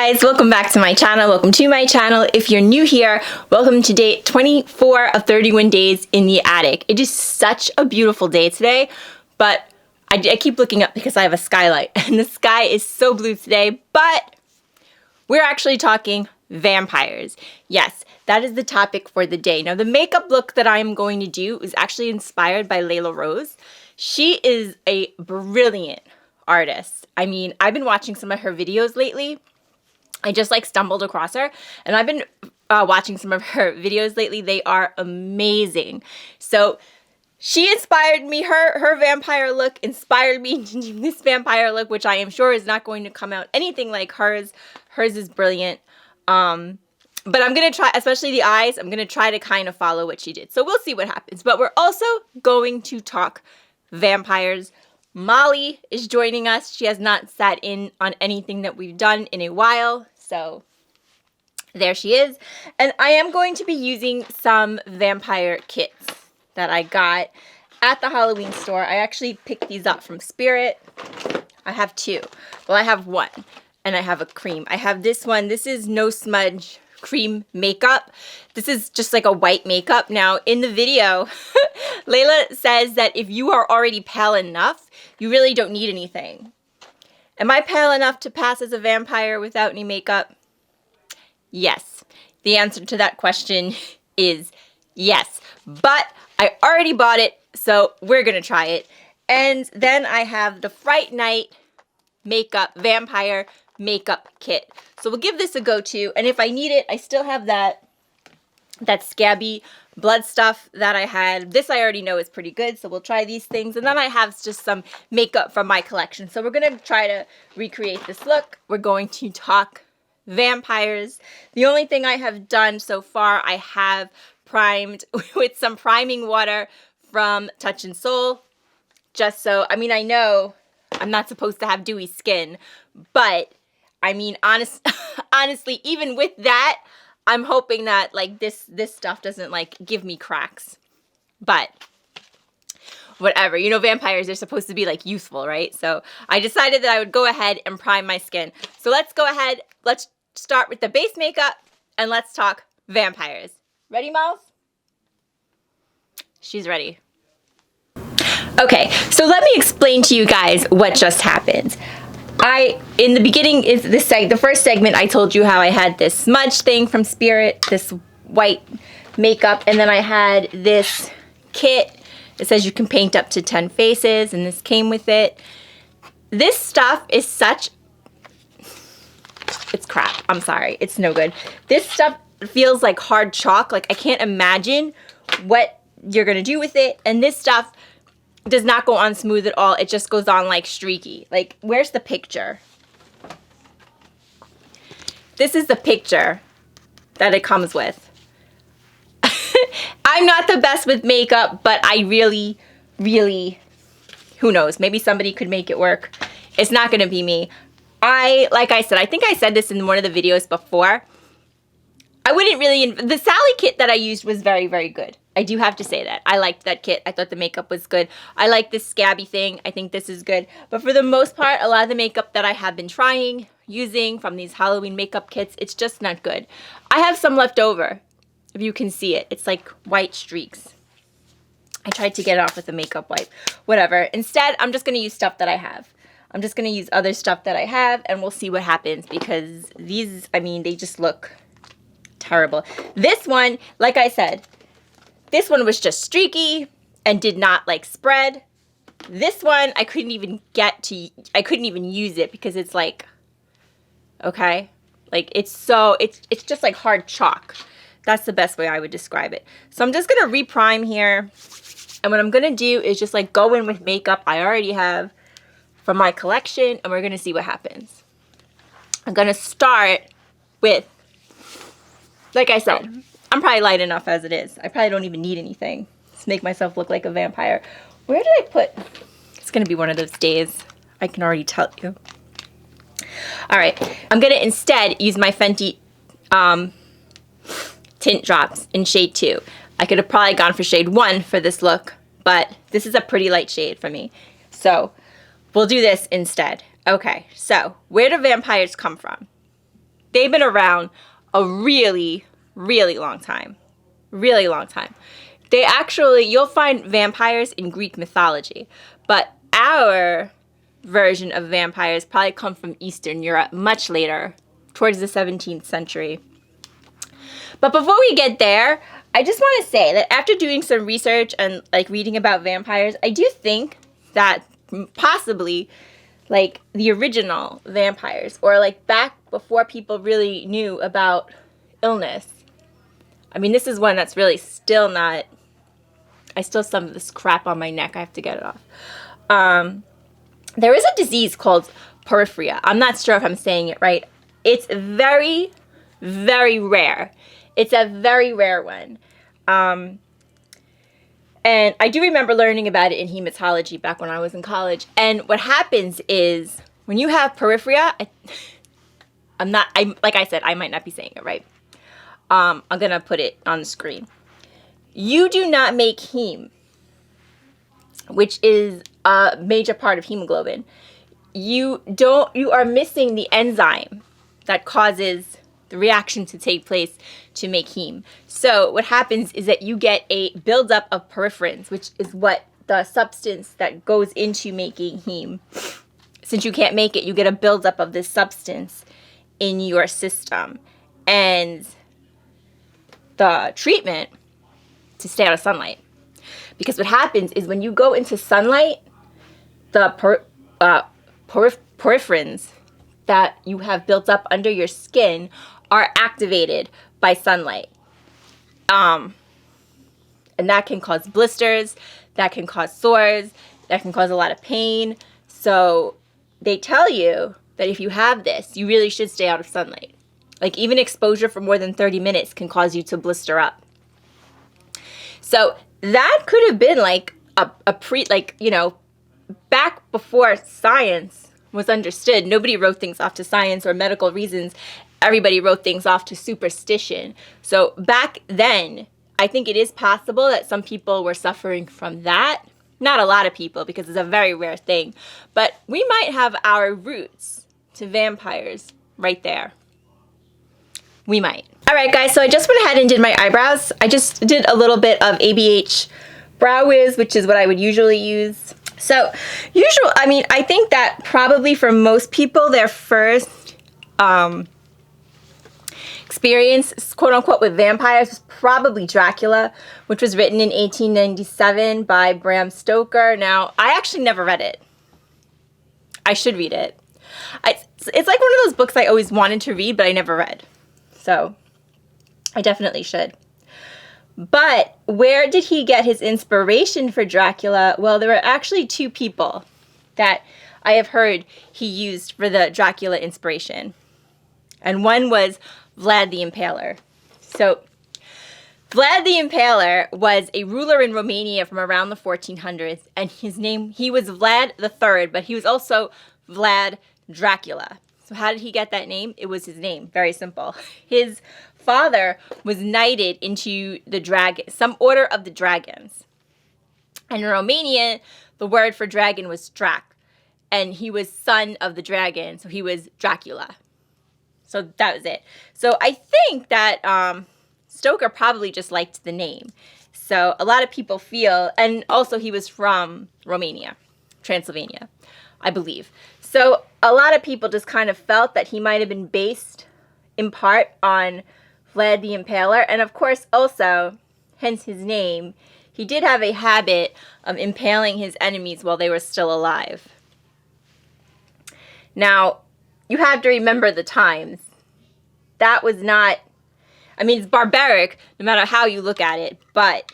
guys, welcome back to my channel. Welcome to my channel. If you're new here, welcome to day 24 of 31 days in the attic. It is such a beautiful day today, but I keep looking up because I have a skylight and the sky is so blue today, but we're actually talking vampires. Yes, that is the topic for the day. Now, the makeup look that I'm going to do is actually inspired by Lela Rose. She is a brilliant artist. I mean, I've been watching some of her videos lately. I just stumbled across her and I've been watching some of her videos lately. They are amazing. So she inspired me. Her vampire look inspired me to do this vampire look, which I am sure is not going to come out anything like hers. Hers is brilliant. But I'm going to try, especially the eyes, I'm going to try to kind of follow what she did. So we'll see what happens. But we're also going to talk vampires. Molly is joining us. She has not sat in on anything that we've done in a while. So there she is. And I am going to be using some vampire kits that I got at the Halloween store. I actually picked these up from Spirit. I have two. Well, I have one. And I have a cream. I have this one. This is No Smudge Cream Makeup. This is just like a white makeup. Now, in the video, Lela says that if you are already pale enough, you really don't need anything. Am I pale enough to pass as a vampire without any makeup? Yes. The answer to that question is yes. But I already bought it, so we're going to try it. And then I have the Fright Night Makeup Vampire Makeup Kit. So we'll give this a go-to. And if I need it, I still have that scabby blood stuff that I had. This I already know is pretty good, so we'll try these things. And then I have just some makeup from my collection. So we're going to try to recreate this look. We're going to talk vampires. The only thing I have done so far, I have primed with some priming water from Touch and Soul. Just so, I mean, I know I'm not supposed to have dewy skin, but I mean, honestly, even with that, I'm hoping that this stuff doesn't give me cracks. But whatever, you know, vampires are supposed to be youthful, right? So I decided that I would go ahead and prime my skin. So let's go ahead. Let's start with the base makeup and let's talk vampires. Ready, Miles? She's ready. Okay, so let me explain to you guys what just happened. In the beginning is the first segment, I told you how I had this smudge thing from Spirit, this white makeup, and then I had this kit. It says you can paint up to 10 faces, and this came with it. This stuff is it's crap. I'm sorry. It's no good. This stuff feels like hard chalk. I can't imagine what you're going to do with it. And this stuff does not go on smooth at all. It just goes on streaky. Where's the picture? This is the picture that it comes with. I'm not the best with makeup, but I really, who knows? Maybe somebody could make it work. It's not going to be me. Like I said, I think I said this in one of the videos before. I wouldn't really, the Sally kit that I used was very, very good. I do have to say that. I liked that kit. I thought the makeup was good. I like this scabby thing. I think this is good. But for the most part, a lot of the makeup that I have been using from these Halloween makeup kits, it's just not good. I have some left over, if you can see it. It's like white streaks. I tried to get it off with a makeup wipe. Whatever. Instead, I'm just going to use stuff that I have. I'm just going to use other stuff that I have, and we'll see what happens because these, I mean, they just look terrible. This one, like I said, this one was just streaky and did not spread. This one, I couldn't even use it because it's okay. It's just hard chalk. That's the best way I would describe it. So I'm just going to reprime here. And what I'm going to do is just go in with makeup I already have from my collection. And we're going to see what happens. I'm going to start with, like I said, I'm probably light enough as it is. I probably don't even need anything to make myself look like a vampire. Where did I put? It's going to be one of those days. I can already tell you. All right. I'm going to instead use my Fenty tint drops in shade 2. I could have probably gone for shade 1 for this look, but this is a pretty light shade for me. So we'll do this instead. Okay. So where do vampires come from? they've been around a really, really long time. Really long time. They actually, you'll find vampires in Greek mythology, but our version of vampires probably come from Eastern Europe much later, towards the 17th century. But before we get there, I just want to say that after doing some research and like reading about vampires, I do think that possibly like the original vampires, or like back before people really knew about illness. I mean, this is one that's really still not, I still have some of this crap on my neck. I have to get it off. There is a disease called porphyria. I'm not sure if I'm saying it right. It's very, very rare. It's a very rare one. And I do remember learning about it in hematology back when I was in college. And what happens is when you have porphyria, like I said, I might not be saying it right. I'm going to put it on the screen. You do not make heme, which is a major part of hemoglobin. You are missing the enzyme that causes the reaction to take place to make heme. So what happens is that you get a buildup of porphyrins, which is what the substance that goes into making heme. Since you can't make it, you get a buildup of this substance in your system. And the treatment to stay out of sunlight. Because what happens is when you go into sunlight, the porphyrins that you have built up under your skin are activated by sunlight. And that can cause blisters, that can cause sores, that can cause a lot of pain. So they tell you that if you have this, you really should stay out of sunlight. Like even exposure for more than 30 minutes can cause you to blister up. So that could have been like back before science was understood. Nobody wrote things off to science or medical reasons. Everybody wrote things off to superstition. So back then, I think it is possible that some people were suffering from that. Not a lot of people, because it's a very rare thing. But we might have our roots to vampires right there. We might. All right, guys, so I just went ahead and did my eyebrows. I just did a little bit of ABH Brow Wiz, which is what I would usually use. So, I think that probably for most people, their first experience, quote unquote, with vampires was probably Dracula, which was written in 1897 by Bram Stoker. Now, I actually never read it. I should read it. It's like one of those books I always wanted to read, but I never read. So, I definitely should. But where did he get his inspiration for Dracula? Well, there were actually two people that I have heard he used for the Dracula inspiration. And one was Vlad the Impaler. So, Vlad the Impaler was a ruler in Romania from around the 1400s. And he was Vlad III, but he was also Vlad Dracula. So how did he get that name? It was his name. Very simple. His father was knighted into some order of the dragons. And in Romania, the word for dragon was Drac. And he was son of the dragon, so he was Dracula. So that was it. So I think that Stoker probably just liked the name. So a lot of people feel, and also he was from Romania, Transylvania, I believe. So a lot of people just kind of felt that he might have been based in part on Vlad the Impaler. And of course also, hence his name, he did have a habit of impaling his enemies while they were still alive. Now, you have to remember the times. That was not, it's barbaric no matter how you look at it, but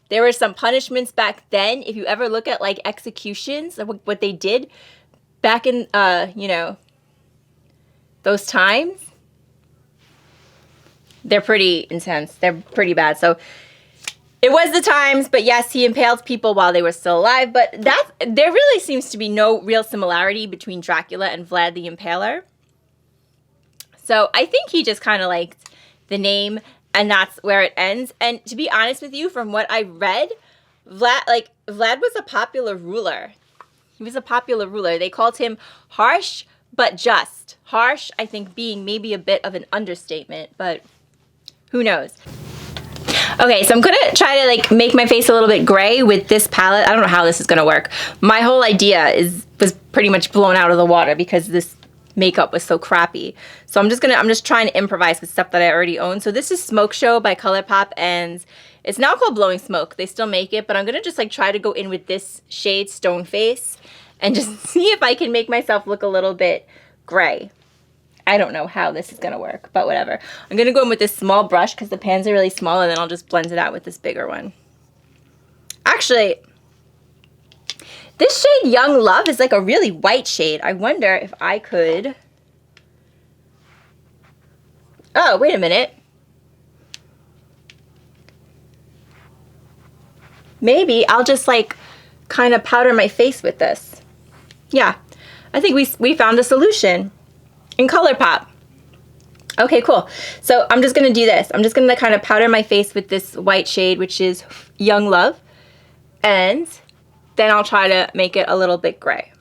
there were some punishments back then. If you ever look at like executions, what they did back in, those times, they're pretty intense. They're pretty bad. So it was the times, but yes, he impaled people while they were still alive. But there really seems to be no real similarity between Dracula and Vlad the Impaler. So I think he just kind of liked the name, and that's where it ends. And to be honest with you, from what I read, Vlad was a popular ruler. He was a popular ruler. They called him harsh but just. Harsh, I think, being maybe a bit of an understatement, but who knows. Okay, so I'm gonna try to like make my face a little bit gray with this palette. I don't know how this is gonna work. My whole idea was pretty much blown out of the water because this makeup was so crappy. So I'm just trying to improvise with stuff that I already own. So this is Smoke Show by ColourPop, and it's now called Blowing Smoke. They still make it, but I'm gonna just like try to go in with this shade Stone Face and just see if I can make myself look a little bit gray. I don't know how this is gonna work, but whatever. I'm gonna go in with this small brush because the pans are really small, and then I'll just blend it out with this bigger one. Actually, this shade Young Love is like a really white shade. I wonder if I could... Oh, wait a minute. Maybe I'll just like kind of powder my face with this. Yeah, I think we found a solution in ColourPop. Okay, cool. So I'm just gonna do this. I'm just gonna kind of powder my face with this white shade, which is Young Love, and then I'll try to make it a little bit gray,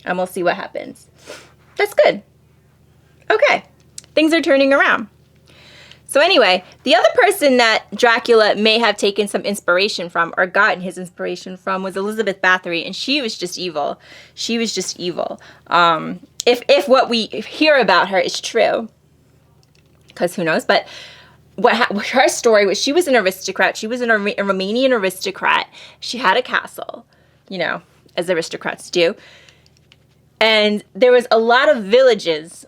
and we'll see what happens. That's good. Okay, things are turning around. So anyway, the other person that Dracula may have taken some inspiration from or gotten his inspiration from was Elizabeth Bathory, and she was just evil. She was just evil. If what we hear about her is true, because who knows, but her story was she was an aristocrat. She was a Romanian aristocrat. She had a castle, you know, as aristocrats do. And there was a lot of villages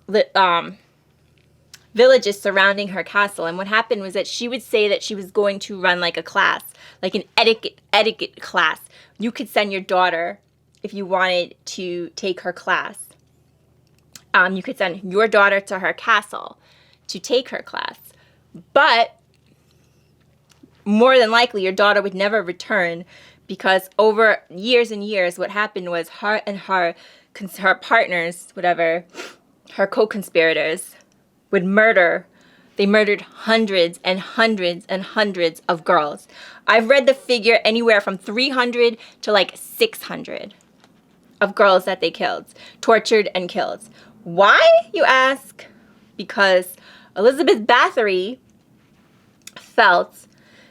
surrounding her castle. And what happened was that she would say that she was going to run like a class, like an etiquette class. You could send your daughter if you wanted to take her class. You could send your daughter to her castle to take her class. But more than likely, your daughter would never return because over years and years, what happened was her and her partners, whatever, her co-conspirators, would murder. They murdered hundreds and hundreds and hundreds of girls. I've read the figure anywhere from 300 to like 600 of girls that they killed, tortured and killed. Why, you ask? Because Elizabeth Bathory felt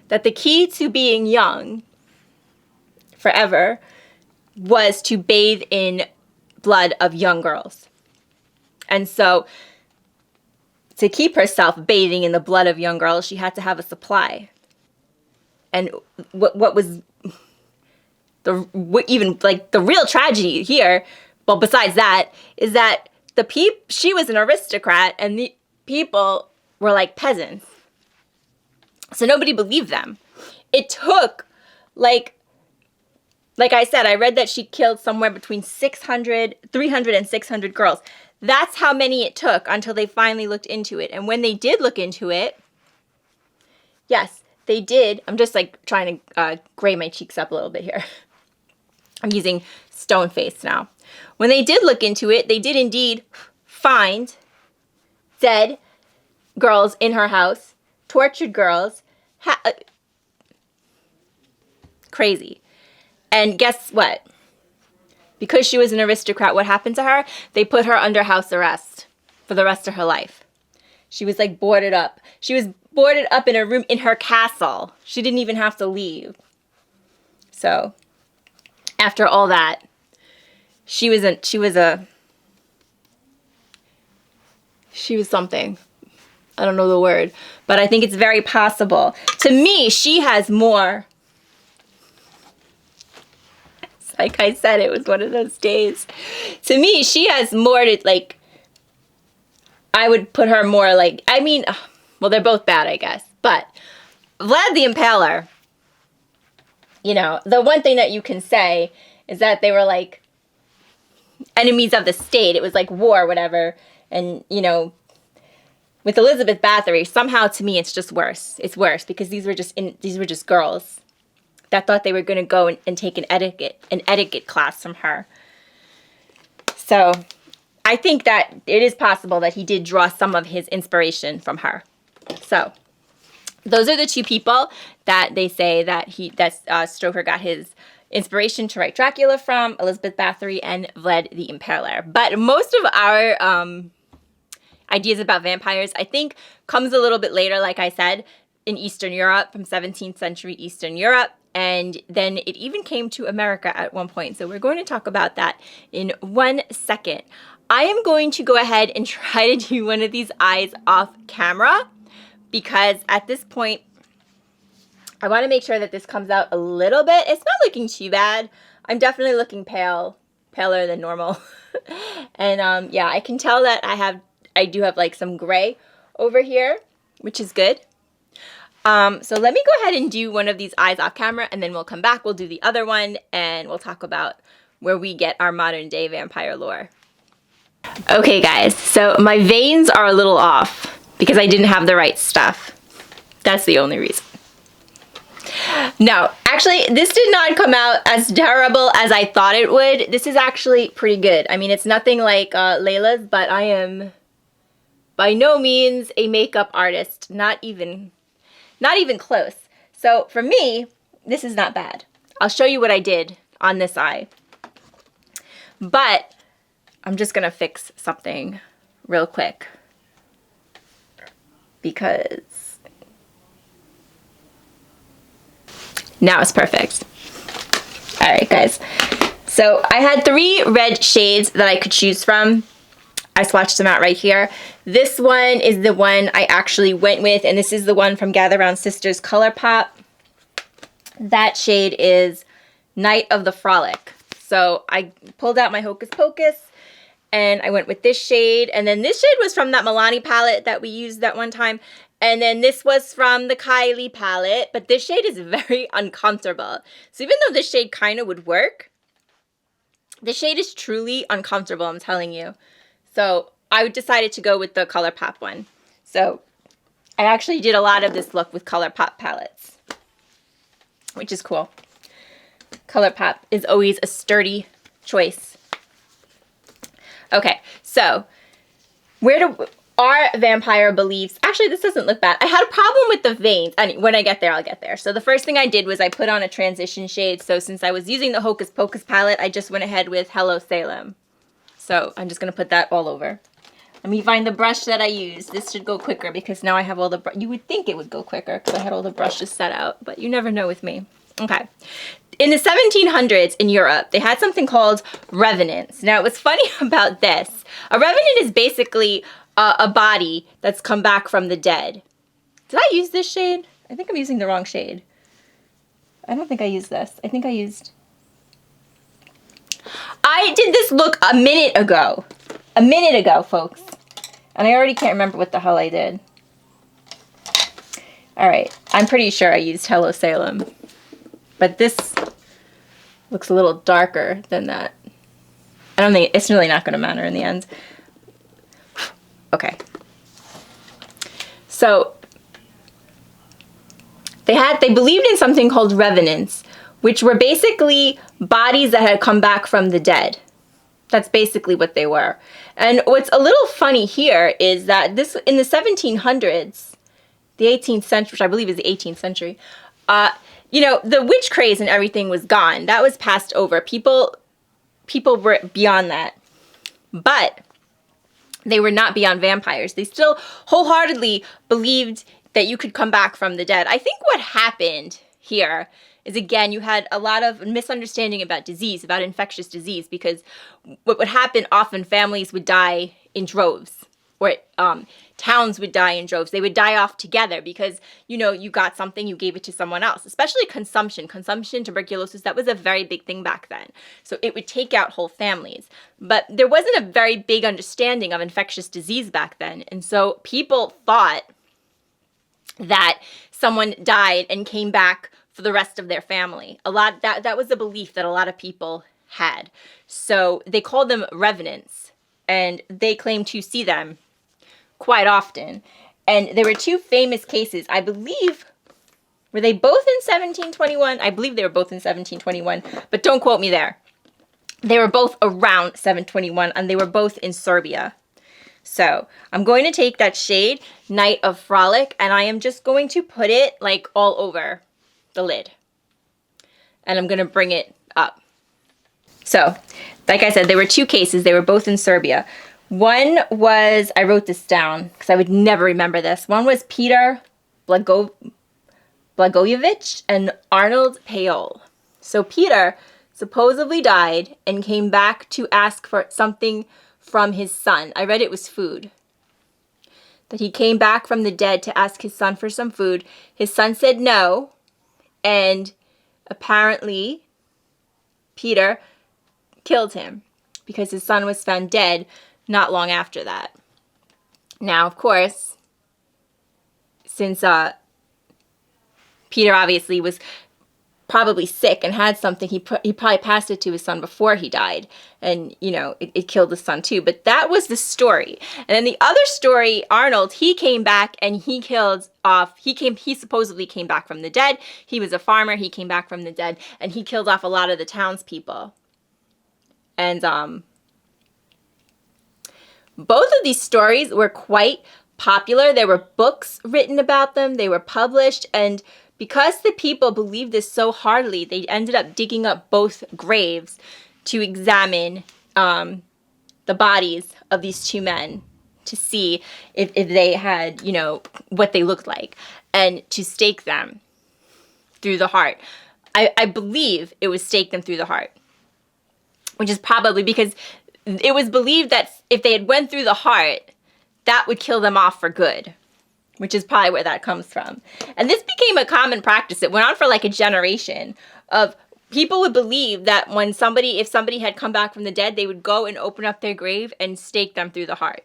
that the key to being young forever was to bathe in blood of young girls. And so to keep herself bathing in the blood of young girls, she had to have a supply. And what was even like the real tragedy here, well, besides that, is that she was an aristocrat and the people were like peasants. So nobody believed them. It took like I said, I read that she killed somewhere between 300 and 600 girls. That's how many it took until they finally looked into it. And when they did look into it, yes, they did. I'm just like trying to gray my cheeks up a little bit here. I'm using Stone Face now. When they did look into it, they did indeed find dead girls in her house, tortured girls, crazy. And guess what? Because she was an aristocrat, what happened to her? They put her under house arrest for the rest of her life. She was like boarded up. She was boarded up in a room in her castle. She didn't even have to leave. So after all that, she was something. I don't know the word, but I think it's very possible. To me, she has more. Like I said, it was one of those days. To me, she has more to, like, I would put her more like, I mean, well, they're both bad, I guess. But Vlad the Impaler, you know, the one thing that you can say is that they were like enemies of the state. It was like war, whatever. And, you know, with Elizabeth Bathory, somehow to me, it's just worse. It's worse because these were just girls that thought they were going to go and take an etiquette class from her. So I think that it is possible that he did draw some of his inspiration from her. So those are the two people that they say that Stoker got his inspiration to write Dracula from, Elizabeth Bathory and Vlad the Impaler. But most of our ideas about vampires, I think, comes a little bit later, like I said, in Eastern Europe, from 17th century Eastern Europe. And then it even came to America at one point. So we're going to talk about that in 1 second. I am going to go ahead and try to do one of these eyes off camera, because at this point, I want to make sure that this comes out a little bit. It's not looking too bad. I'm definitely looking paler than normal. And yeah, I can tell that I do have like some gray over here, which is good. So let me go ahead and do one of these eyes off camera, and then we'll come back. We'll do the other one, and we'll talk about where we get our modern day vampire lore. Okay, guys, so my veins are a little off because I didn't have the right stuff. That's the only reason. No, actually, this did not come out as terrible as I thought it would. This is actually pretty good. I mean, it's nothing like Lela's, but I am by no means a makeup artist. Not even close. So for me, this is not bad. I'll show you what I did on this eye. But I'm just gonna fix something real quick, because now it's perfect. All right, guys. So I had 3 red shades that I could choose from. I swatched them out right here. This one is the one I actually went with, and this is the one from Gather Round Sisters ColourPop. That shade is Night of the Frolic. So I pulled out my Hocus Pocus, and I went with this shade. And then this shade was from that Milani palette that we used that one time. And then this was from the Kylie palette, but this shade is very uncomfortable. So even though this shade kind of would work, this shade is truly uncomfortable, I'm telling you. So I decided to go with the ColourPop one. So I actually did a lot of this look with ColourPop palettes, which is cool. ColourPop is always a sturdy choice. Okay, so where do our vampire beliefs... Actually, this doesn't look bad. I had a problem with the veins. When I get there, I'll get there. So the first thing I did was I put on a transition shade. So since I was using the Hocus Pocus palette, I just went ahead with Hello Salem. So I'm just going to put that all over. Let me find the brush that I used. This should go quicker because now I have all the... You would think it would go quicker because I had all the brushes set out, but you never know with me. Okay. In the 1700s in Europe, they had something called revenants. Now, what's funny about this, a revenant is basically a body that's come back from the dead. Did I use this shade? I think I'm using the wrong shade. I don't think I used this. I think I used... I did this look a minute ago. A minute ago, folks. And I already can't remember what the hell I did. All right. I'm pretty sure I used Hello Salem. But this looks a little darker than that. I don't think... It's really not going to matter in the end. Okay. So they believed in something called revenants, which were basically bodies that had come back from the dead. That's basically what they were. And what's a little funny here is that this, in the 1700s, the 18th century, which I believe is the 18th century, you know, the witch craze and everything was gone. That was passed over. People were beyond that. But they were not beyond vampires. They still wholeheartedly believed that you could come back from the dead. I think what happened here is, again, you had a lot of misunderstanding about disease, about infectious disease, because what would happen, often families would die in droves, or towns would die in droves. They would die off together because, you know, you got something, you gave it to someone else, especially consumption. Consumption, tuberculosis, that was a very big thing back then. So it would take out whole families. But there wasn't a very big understanding of infectious disease back then. And so people thought that someone died and came back for the rest of their family. That was a belief that a lot of people had. So they called them revenants, and they claimed to see them quite often. And there were 2 famous cases, I believe. Were they both in 1721? I believe they were both in 1721, but don't quote me there. They were both around 721, and they were both in Serbia. So I'm going to take that shade, Night of Frolic, and I am just going to put it like all over the lid. and I'm going to bring it up. So, like I said, there were 2 cases. They were both in Serbia. One was, I wrote this down because I would never remember this. One was Peter Blagojevich and Arnold Payol. So Peter supposedly died and came back to ask for something from his son. I read it was food. That he came back from the dead to ask his son for some food. His son said no, and apparently Peter killed him because his son was found dead not long after that. Now, of course, since Peter obviously was probably sick and had something, he probably passed it to his son before he died, and you know, it killed the son too. But that was the story. And then the other story, Arnold, he came back and he killed off, he supposedly came back from the dead. He was a farmer, he came back from the dead, and he killed off a lot of the townspeople. And both of these stories were quite popular. There were books written about them, they were published, and because the people believed this so hardly, they ended up digging up both graves to examine the bodies of these 2 men to see if they had, you know, what they looked like, and to stake them through the heart. I believe it was stake them through the heart, which is probably because it was believed that if they had went through the heart, that would kill them off for good, which is probably where that comes from. And this became a common practice. It went on for like a generation of people would believe that when if somebody had come back from the dead, they would go and open up their grave and stake them through the heart.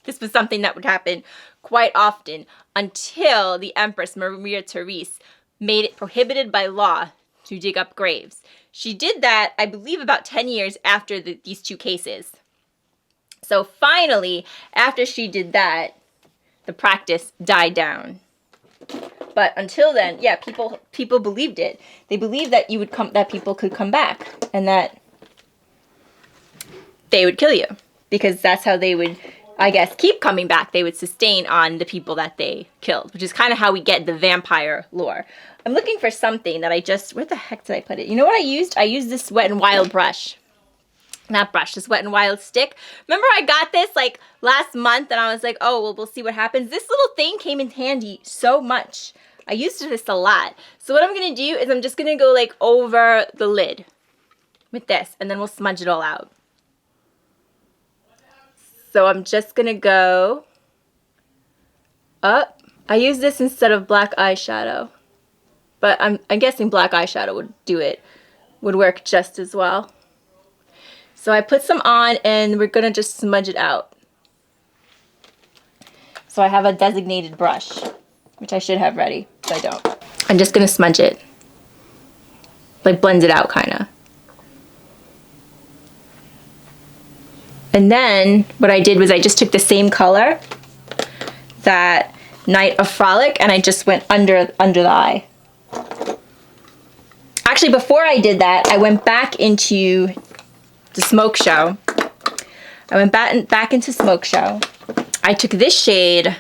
This was something that would happen quite often until the Empress Maria Therese made it prohibited by law to dig up graves. She did that, I believe, about 10 years after these 2 cases. So finally, after she did that, the practice died down. But until then, yeah, people believed it. They believed that that people could come back and that they would kill you, because that's how they would, I guess, keep coming back. They would sustain on the people that they killed, which is kind of how we get the vampire lore. I'm looking for something that where the heck did I put it? You know what I used? I used this Wet n Wild brush. This Wet n Wild stick. Remember I got this like last month and I was like, oh, well, we'll see what happens. This little thing came in handy so much. I used this a lot. So what I'm going to do is I'm just going to go like over the lid with this, and then we'll smudge it all out. So I'm just going to go up. I use this instead of black eyeshadow, but I'm guessing black eyeshadow would work just as well. So I put some on and we're going to just smudge it out. So I have a designated brush, which I should have ready, but I don't. I'm just going to smudge it. Like blend it out kind of. And then what I did was I just took the same color, that Night of Frolic, and I just went under the eye. Actually, before I did that, I went back into the Smoke Show. I went back into Smoke Show. I took this shade,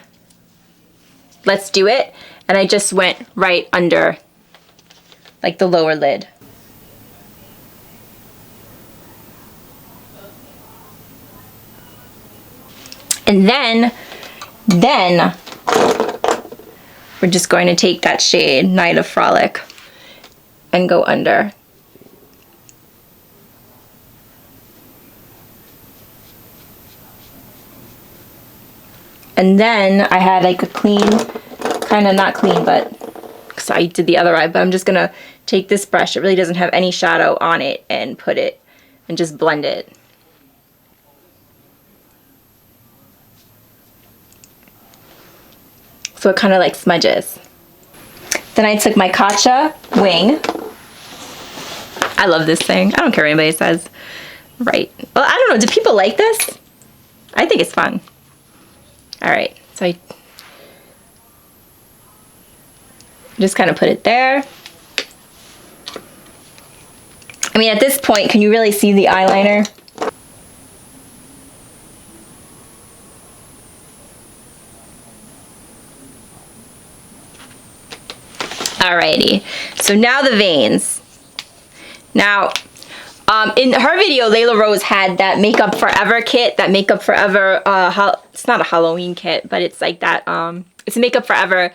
Let's Do It, and I just went right under, like, the lower lid. And then we're just going to take that shade, Night of Frolic, and go under. And then I had like a clean, kind of not clean, but because I did the other eye, but I'm just gonna take this brush, it really doesn't have any shadow on it, and put it and just blend it. So it kind of like smudges. Then I took my Katcha wing. I love this thing. I don't care what anybody says. Right. Well, I don't know. Do people like this? I think it's fun. All right. So I just kind of put it there. I mean, at this point, can you really see the eyeliner? Alrighty, so now the veins. Now, in her video, Lela Rose had that Makeup Forever kit, that Makeup Forever, it's not a Halloween kit, but it's like that, it's a Makeup Forever,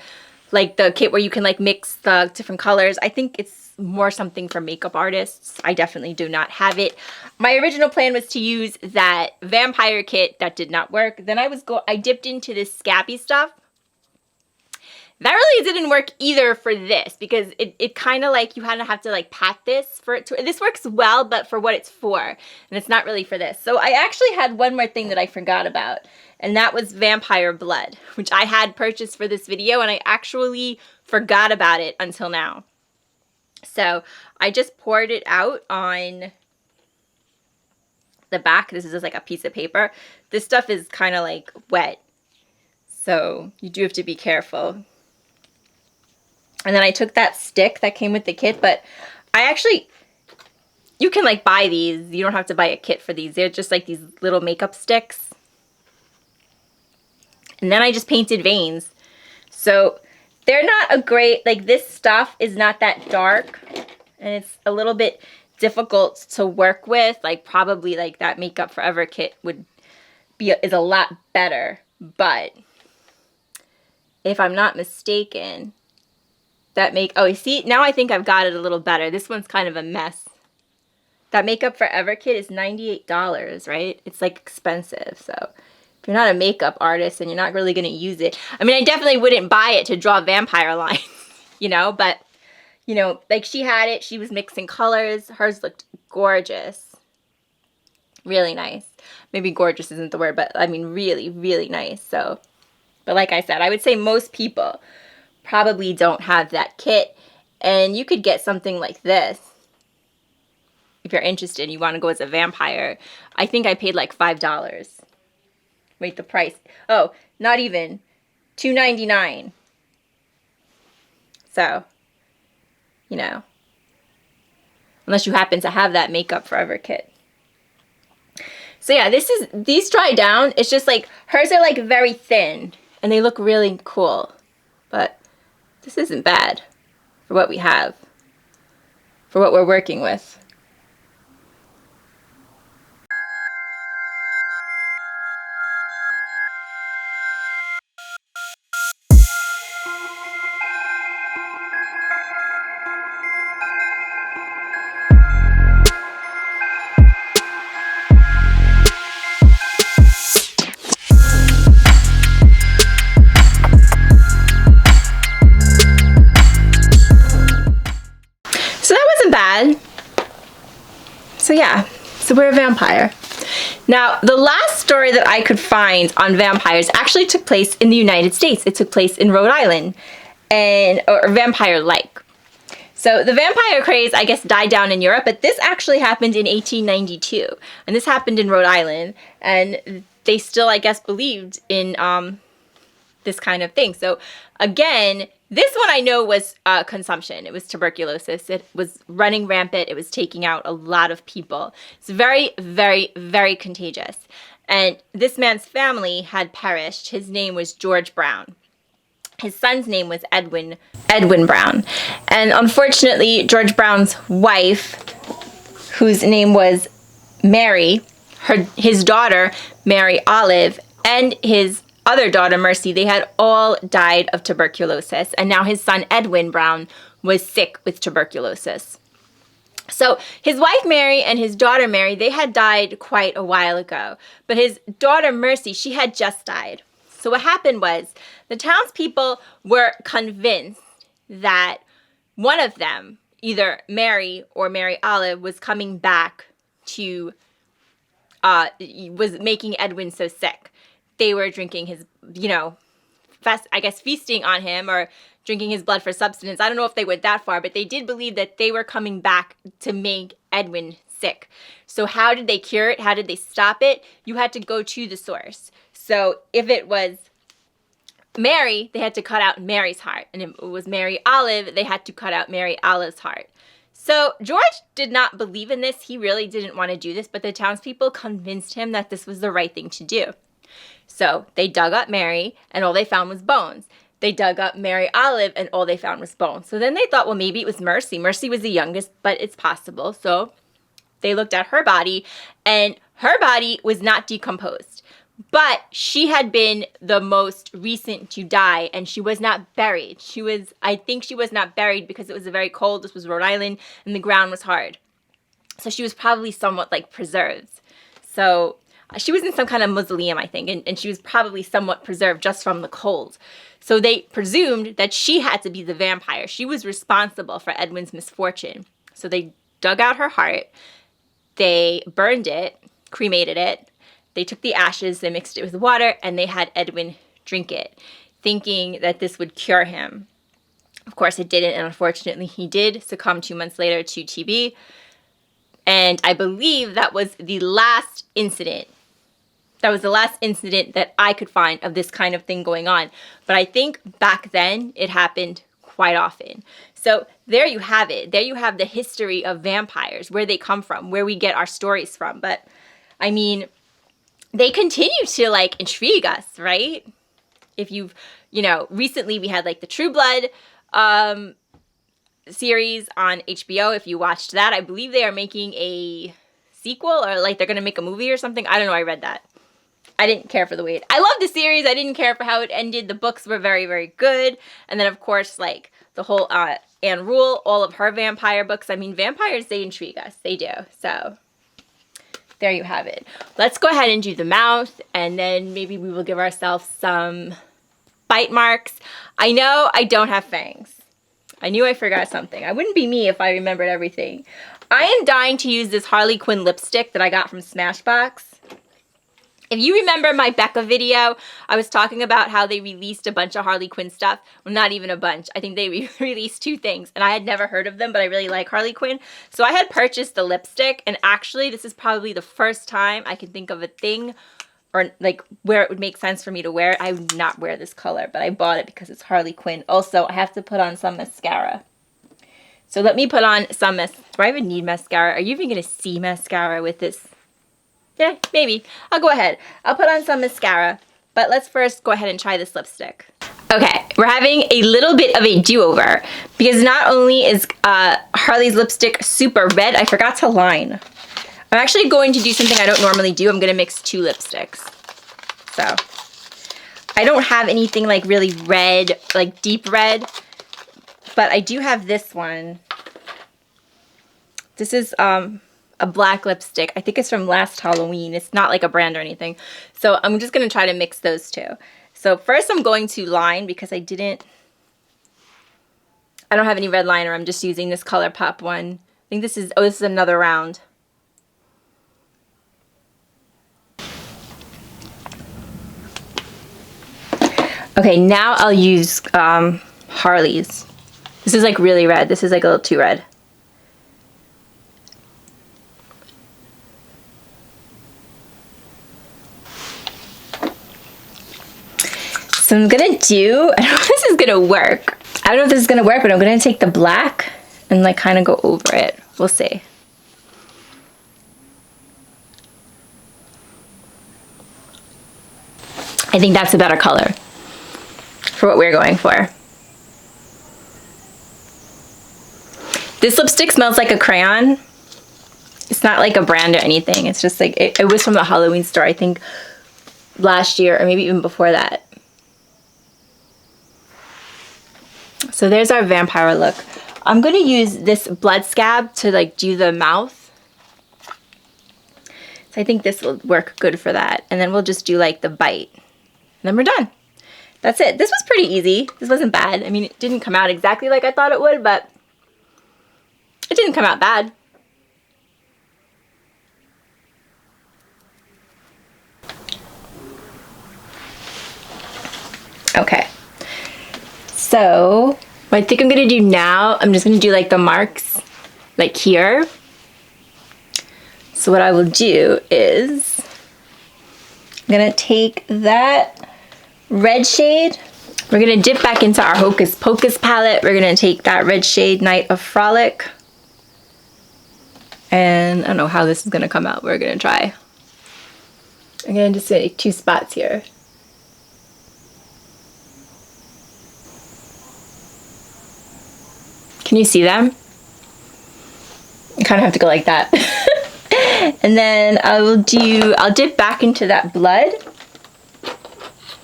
like the kit where you can like mix the different colors. I think it's more something for makeup artists. I definitely do not have it. My original plan was to use that vampire kit. That did not work. Then I dipped into this scabby stuff. That really didn't work either for this, because it kind of like, you kind of have to like pat this for it to, this works well, but for what it's for, and it's not really for this. So I actually had one more thing that I forgot about, and that was vampire blood, which I had purchased for this video, and I actually forgot about it until now. So I just poured it out on the back. This is just like a piece of paper. This stuff is kind of like wet, so you do have to be careful. And then I took that stick that came with the kit, but you can like buy these. You don't have to buy a kit for these. They're just like these little makeup sticks. And then I just painted veins. So they're not a great, like this stuff is not that dark, and it's a little bit difficult to work with. Like probably like that Makeup Forever kit is a lot better. But if I'm not mistaken, oh, you see, now I think I've got it a little better. This one's kind of a mess. That Makeup Forever kit is $98, right? It's like expensive. So if you're not a makeup artist and you're not really going to use it, I mean, I definitely wouldn't buy it to draw vampire lines, you know, but, you know, like she had it, she was mixing colors. Hers looked gorgeous. Really nice. Maybe gorgeous isn't the word, but I mean, really, really nice. So, but like I said, I would say most people probably don't have that kit, and you could get something like this if you're interested and you want to go as a vampire. I think I paid like $5. Wait, the price, oh, not even, $2.99. So, you know, unless you happen to have that Makeup Forever kit. So yeah, these dry down. It's just like, hers are like very thin and they look really cool, but this isn't bad for what we have, for what we're working with. Bad. So yeah, so we're a vampire. Now, the last story that I could find on vampires actually took place in the United States. It took place in Rhode Island, or vampire-like. So the vampire craze, I guess, died down in Europe, but this actually happened in 1892, and this happened in Rhode Island, and they still, I guess, believed in this kind of thing. So again, this one I know was consumption. It was tuberculosis. It was running rampant. It was taking out a lot of people. It's very, very, very contagious. And this man's family had perished. His name was George Brown. His son's name was Edwin Brown. And unfortunately, George Brown's wife, whose name was Mary, his daughter, Mary Olive, and his other daughter, Mercy, they had all died of tuberculosis. And now his son, Edwin Brown, was sick with tuberculosis. So his wife, Mary, and his daughter, Mary, they had died quite a while ago. But his daughter, Mercy, she had just died. So what happened was the townspeople were convinced that one of them, either Mary or Mary Olive, was coming back to, was making Edwin so sick. They were drinking his, you know, I guess feasting on him or drinking his blood for substance. I don't know if they went that far, but they did believe that they were coming back to make Edwin sick. So how did they cure it? How did they stop it? You had to go to the source. So if it was Mary, they had to cut out Mary's heart. And if it was Mary Olive, they had to cut out Mary Olive's heart. So George did not believe in this. He really didn't want to do this, but the townspeople convinced him that this was the right thing to do. So they dug up Mary, and all they found was bones. they dug up Mary Olive and all they found was bones. So then they thought, well, maybe it was Mercy. Mercy was the youngest, but it's possible. So they looked at her body, and her body was not decomposed. But she had been the most recent to die, and she was not buried. I think she was not buried because it was very cold. This was Rhode Island, and the ground was hard. So she was probably somewhat like preserved. So she was in some kind of mausoleum, I think, and she was probably somewhat preserved just from the cold. So they presumed that she had to be the vampire. She was responsible for Edwin's misfortune. So they dug out her heart, they burned it, cremated it, they took the ashes, they mixed it with water, and they had Edwin drink it, thinking that this would cure him. Of course, it didn't, and unfortunately, he did succumb 2 months later to TB. And I believe that was the last incident. That was the last incident that I could find of this kind of thing going on. But I think back then, it happened quite often. So there you have it. There you have the history of vampires, where they come from, where we get our stories from. But, I mean, they continue to, like, intrigue us, right? If you've, recently we had, like, the True Blood series on HBO. If you watched that, I believe they are making a sequel, or, like, they're going to make a movie or something. I don't know. I read that. I didn't care for the way I love the series. I didn't care for how it ended. The books were very, very good. And then, of course, like, the whole Anne Rule, all of her vampire books. I mean, vampires, they intrigue us. They do. So there you have it. Let's go ahead and do the mouth, and then maybe we will give ourselves some bite marks. I know I don't have fangs. I knew I forgot something. I wouldn't be me if I remembered everything. I am dying to use this Harley Quinn lipstick that I got from Smashbox. If you remember my Becca video, I was talking about how they released a bunch of Harley Quinn stuff. Well, not even a bunch. I think they released 2 things, and I had never heard of them, but I really like Harley Quinn. So I had purchased the lipstick, and actually this is probably the first time I can think of a thing, or like where it would make sense for me to wear it. I would not wear this color, but I bought it because it's Harley Quinn. Also, I have to put on some mascara. So let me put on some do I even need mascara? Are you even going to see mascara with this? Yeah, maybe. I'll go ahead. I'll put on some mascara, but let's first go ahead and try this lipstick. Okay, we're having a little bit of a do-over, because not only is Harley's lipstick super red, I forgot to line. I'm actually going to do something I don't normally do. I'm going to mix 2 lipsticks. So, I don't have anything like really red, like deep red, but I do have this one. This is a black lipstick. I think it's from last Halloween. It's not like a brand or anything. So I'm just going to try to mix those 2. So first I'm going to line, because I don't have any red liner. I'm just using this ColourPop one. I think this is another round. Okay, now I'll use Harley's. This is like really red. This is like a little too red. So I'm gonna do, I don't know if this is gonna work. I don't know if this is gonna work, but I'm gonna take the black and like kind of go over it. We'll see. I think that's a better color for what we're going for. This lipstick smells like a crayon. It's not like a brand or anything. It's just like, it was from the Halloween store, I think last year, or maybe even before that. So there's our vampire look. I'm going to use this blood scab to like do the mouth. So I think this will work good for that. And then we'll just do like the bite. And then we're done. That's it. This was pretty easy. This wasn't bad. I mean, it didn't come out exactly like I thought it would, but it didn't come out bad. Okay. So what I think I'm going to do now, I'm just going to do like the marks like here. So what I will do is I'm going to take that red shade. We're going to dip back into our Hocus Pocus palette. We're going to take that red shade, Night of Frolic. And I don't know how this is going to come out. We're going to try. I'm going to just make 2 spots here. Can you see them? You kind of have to go like that. And then I'll dip back into that blood.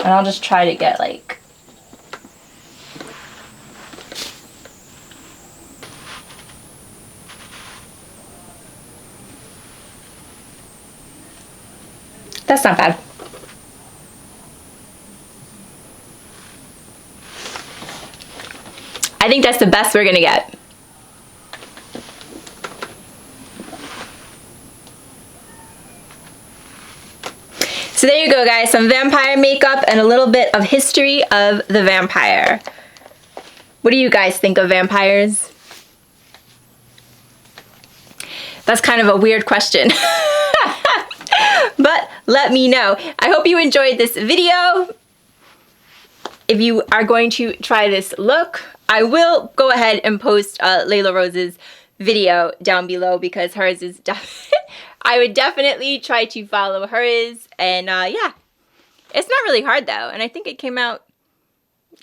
And I'll just try to get like, that's not bad. I think that's the best we're gonna get. So there you go, guys, some vampire makeup and a little bit of history of the vampire. What do you guys think of vampires? That's kind of a weird question. But let me know. I hope you enjoyed this video. If you are going to try this look, I will go ahead and post Lela Rose's video down below because hers is I would definitely try to follow hers, and yeah, it's not really hard though, and I think it came out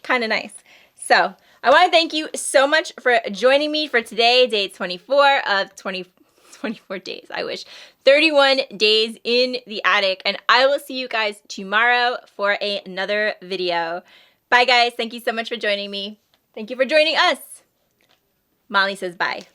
kind of nice. So I want to thank you so much for joining me for today, day 24 of 24 days, I wish, 31 days in the attic, and I will see you guys tomorrow for another video. Bye guys, thank you so much for joining me. Thank you for joining us. Molly says bye.